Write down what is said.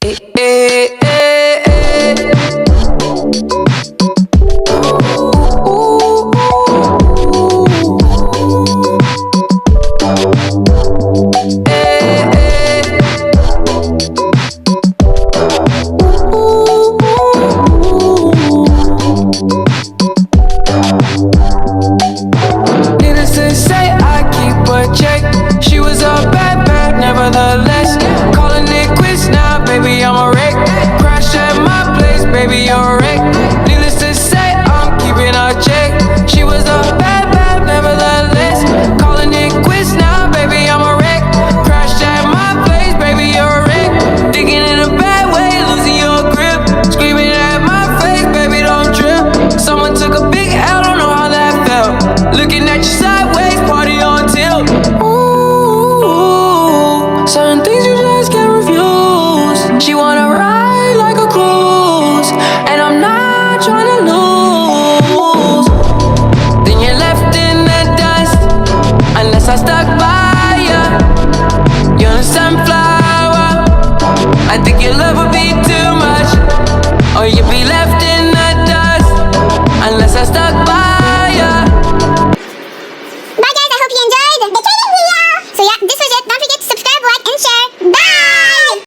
Needless to say, I keep a check. She was a bad, nevertheless. Calling it quits now, baby, I'm a wreck. Crash at my place, baby, you're a wreck. Needless to say, I'm keeping a check. She was a bad, nevertheless. Calling it quits now, baby, I'm a wreck. Crash at my place, baby, you're a wreck. Thinking in a bad way, losing your grip. Screaming at my face, baby, don't trip. Someone took a big L, don't know how that felt. Looking at you sideways, party on tilt. Ooh, certain things you just can't refuse. She wanna ride like a cruise, and I'm not trying to lose. Then you're left in the dust, unless I stuck by ya. You're a sunflower, I think your love would be too much, or you'd be left in the dust, unless I stuck by